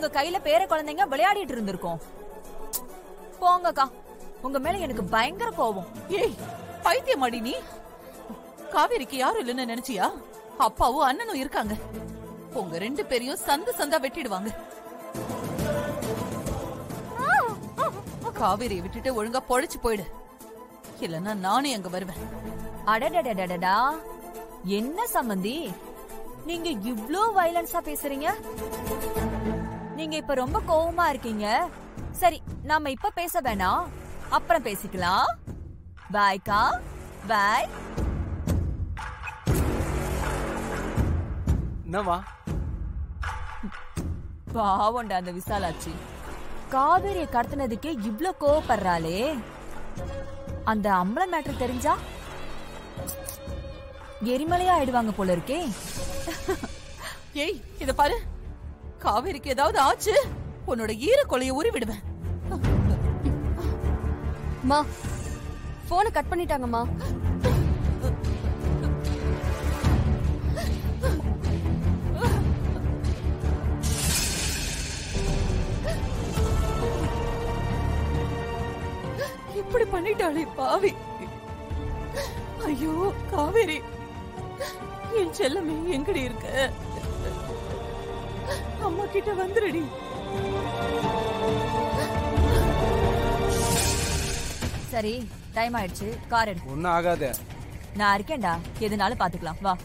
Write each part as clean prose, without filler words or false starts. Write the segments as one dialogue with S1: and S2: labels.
S1: உங்க கையில பேர குழந்தைங்க விளையாடிட்டு இருந்திருக்கோம். போங்கக்கா, உங்க மேல எனக்கு பயங்கர கோபம்.
S2: ஏய் பைத்தியமாடி நீ? காவேரிக்கு யாரும் இல்லைன்னு நினைச்சியா? அப்பாவும் அண்ணனும் இருக்காங்க. உங்க 2 பேரையும் சந்தா வெட்டிடுவாங்க. காவேரியை விட்டுட்டு ஒழுங்கா பொழைச்சு போயிடு, இல்லன்னா நானே அங்க வருவேன்.
S1: அடடடடடா, என்ன சம்பந்தி நீங்க இவ்ளோ வயலன்ஸா பேசுறீங்க? நீங்க இப்ப ரொம்ப கோவமா இருக்கீங்க. சரி, நாம இப்ப பேச வேணாம், அப்புறம் பேசிக்கலாம். பாய்க்கா, பாய்.
S3: என்னவா?
S1: பாவண்டா அந்த விசாலாச்சி, காவேரியை கடத்தினதுக்கே இவ்ளோ கோவப்படுறாளே. அந்த அம்பளம் மேட்டர் தெரிஞ்சா எரிமலையா ஆயிடுவாங்க போல இருக்கே.
S2: ஏய் இத பாரு, காவேரிக்கு ஏதாவது ஆச்சு உன்னோட ஈர கொலையை உருவிடுவேன்.
S4: மா, போனை கட் பண்ணிட்டாங்கம்மா.
S2: இப்படி பண்ணிட்டாளே பாவி. ஐயோ காவேரி, என் செல்லமே எங்கடி இருக்க? அம்மா கிட்ட வந்துருடி.
S1: சரி, டைம் ஆயிடுச்சு, கார் எடு.
S3: ஒன்னும் ஆகாத,
S1: நான் இருக்கேன்டா, எதுனாலும் பாத்துக்கலாம், வா.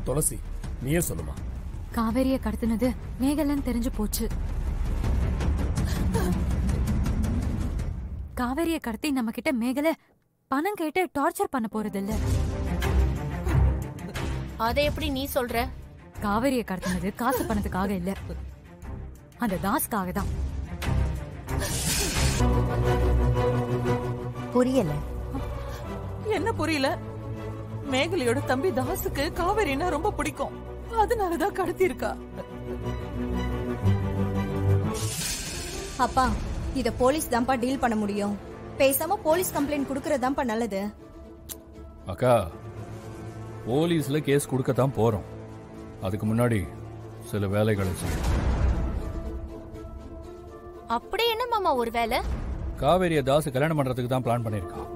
S5: துளசி, நீயே சொல்லுமா.
S6: காவேரிய கடத்தினது மேகலன்னு தெரிஞ்சு போச்சு. காவேரிய கடத்தி நம்ம கிட்ட மேகல பணம் கேட்டு டார்ச்சர் பண்ண போறது இல்ல.
S4: அதை எப்படி நீ சொல்ற?
S6: காவேரிய கடத்தினது காசு பணத்துக்காக இல்ல, அந்த தாஸ்காக தான்.
S1: புரியல.
S2: என்ன புரியல? மேகலையோட தம்பி தாசுக்கு காவேரினா ரொம்ப பிடிக்கும், அதனாலதான் கடத்தி இருக்கா.
S7: அப்பா, இத போலீஸ் தான்ப்பா டீல் பண்ண முடியும். பேசாம போலீஸ் கம்ப்ளைண்ட் குடுக்கறதான்ப்பா நல்லது.
S8: அக்கா, போலீஸ்ல கேஸ் கொடுக்கத்தான் போறோம். அதுக்கு முன்னாடி சில வேலைகளை செய்யும்.
S4: அப்படி என்ன மாமா ஒரு வேலை?
S8: காவேரிய தாசு கல்யாணம் பண்றதுக்கு தான் பிளான் பண்ணிருக்கான்.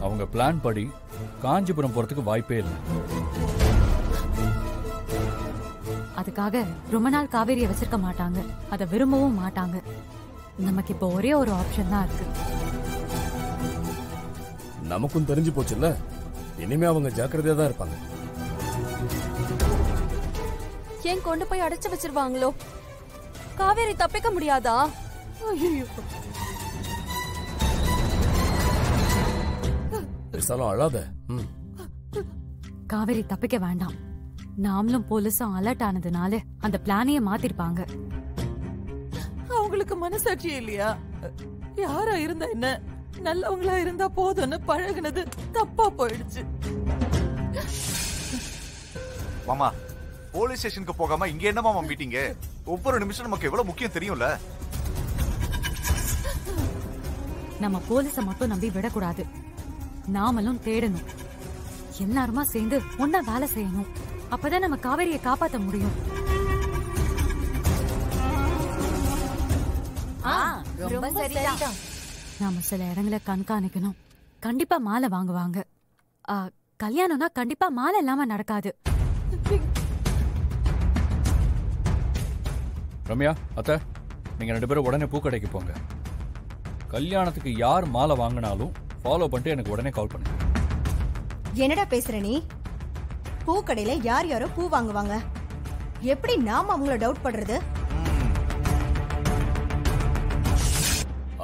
S8: அவங்க பிளான் படி காஞ்சிபுரம் போறதுக்கு வாய்ப்பே இல்லை.
S6: அதுக்காக ரொம்ப நாள் காவேரிய வச்சிருக்க மாட்டாங்க, அதை விரும்பவும் மாட்டாங்க. நமக்கு இப்ப ஒரே ஒரு ஆப்ஷன் தான் இருக்கு.
S5: நமக்கும் தெரிஞ்சு போச்சுல்ல, இனிமே அவங்க ஜாக்கிரதையா தான் இருப்பாங்க.
S4: ஏன் கொண்டு போய் அடைச்சு வச்சிருவாங்களோ? காவேரி தப்பிக்க முடியாதா?
S2: ஐயோ,
S5: விசாலம் அழாத.
S6: காவேரி தப்பிக்க வேண்டாம். நாமளும் போலீஸும் அலர்ட் ஆனதுனால அந்த பிளானையே மாத்திருப்பாங்க.
S2: அவங்களுக்கு மனசாட்சி இல்லையா? யாரா இருந்தா என்ன, நல்லவங்களா இருந்தா போதும்னு பழகுனது தப்பா போயிடுச்சு.
S9: மாமா, போலீஸ் ஸ்டேஷனுக்கு போகாம இங்க என்ன மாமா மீட்டிங்? ஒவ்வொரு நிமிஷம் நமக்கு எவ்வளவு முக்கியம் தெரியும்ல.
S6: நம்ம போலீஸ மட்டும் நம்பி விடக்கூடாது, நாமளும் தேடணும். எல்லாருமா சேர்ந்து ஒன்னா வேலை செய்யணும். அப்பதான் நம்ம காவேரியை காப்பாத்த முடியும்.
S1: ரொம்ப சரிதான்.
S6: நாம சில இடங்களை கண்காணிக்கணும். கண்டிப்பா மாலை வாங்குவாங்க. கல்யாணம்னா கண்டிப்பா மாலை இல்லாம நடக்காது.
S8: ரம்யா, அத்தை, நீங்க 2 பேரும் உடனே பூக்கடைக்கு போங்க. கல்யாணத்துக்கு யார் மாலை வாங்கினாலும் ஃபாலோ பண்ணிட்டு எனக்கு உடனே கால் பண்ணுங்க.
S7: என்னடா பேசுற நீ? பூக்கடையில யார் யாரோ பூ வாங்குவாங்க, எப்படி நாம அவங்கள டவுட் பண்றது?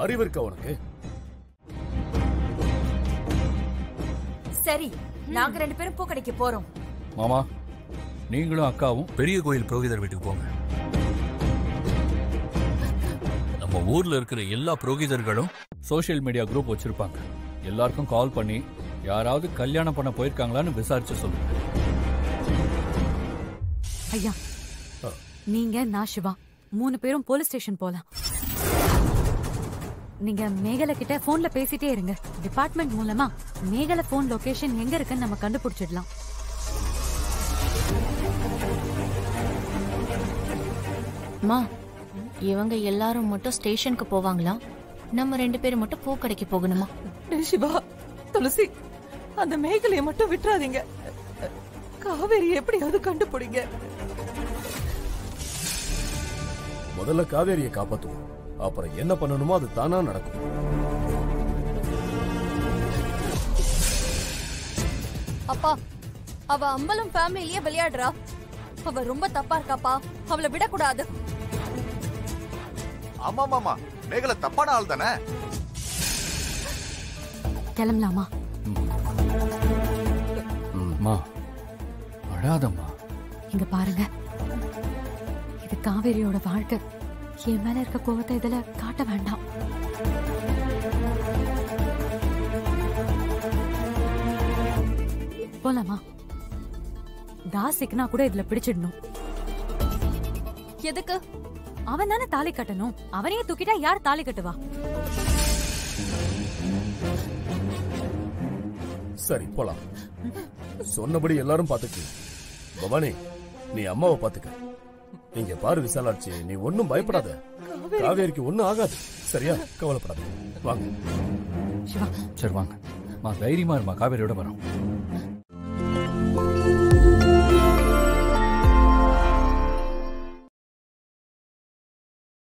S5: அறிவு இருக்கா உனக்கு?
S1: சரி, நாங்க 2 பேரும் பூக்கடைக்கு போறோம்.
S8: மாமா, நீங்களும் அக்காவும் பெரிய கோயில் புரோகிதர் வீட்டுக்கு போங்க. நம்ம ஊர்ல இருக்கிற எல்லா புரோகிதர்களும் சோசியல் மீடியா குரூப் வச்சிருப்பாங்க. எல்லாருக்கும் கால் பண்ணி யாராவது கல்யாணம் பண்ண போயிருக்காங்களான்னு விசாரிச்சு சொல்லுங்க.
S6: ஐயா நீங்க நான் சிவா 3 பேரும் போலீஸ் ஸ்டேஷன் போலாம். நீங்க மேகலை கிட்ட போன்ல பேசிட்டே இருங்க. டிபார்ட்மெண்ட் மூலமா மேகலை போன் லொகேஷன் எங்க இருக்குன்னு நம்ம கண்டுபிடிச்சிடலாம்.
S3: அம்மா, இவங்க எல்லாரும் மட்டும் ஸ்டேஷனுக்கு போவாங்களா? நம்ம 2 பேரும் மட்டும் பூக்கடைக்கு போகணுமா?
S2: டேய் சிவா, துளசி, அந்த மேகலையை மட்டும் விட்டுறாதீங்க. காவேரி எப்படியாவது கண்டுபிடிங்க.
S5: முதல்ல காவேரியை காப்பாத்துவோம். அப்புறம் என்ன பண்ணணுமோ அது தானா நடக்கும்.
S4: அப்பா, அவ அம்பலம் ஃபேமிலியே விளையாடுறா. அவ ரொம்ப தப்பா இருக்காப்பா. அவளை விடக்கூடாது.
S9: ஆமா மாமா, மேகலை தப்பான ஆள் தானே.
S6: கிளம்பலாமா?
S8: அம்மா அழாதம்மா.
S6: இங்க பாருங்க, இது காவேரியோட வாழ்க்கை. என் மேல இருக்க கோவத்தை இதுல காட்ட வேண்டாம். போலாமா? தாசிக்குனா கூட இதுல பிடிச்சிடணும்.
S4: எதுக்கு?
S6: அவன் தானே தாலி கட்டணும். அவனையே தூக்கிட்டா யார் தாலி கட்டுவா?
S5: சரி போலாம். சொன்னபடி எல்லாரும் பாத்துக்கு. பவானி, நீ அம்மாவை பாத்துக்க. நீங்க பாரு விசாலாட்சி, நீ ஒன்னும் பயப்படாத. காவேரிக்கு ஒன்னும் ஆகாது. சரியா? கவலைப்படாத. வாங்க.
S8: சரி வாங்க. தைரியமா இருமா, காவேரியோட வரோம்.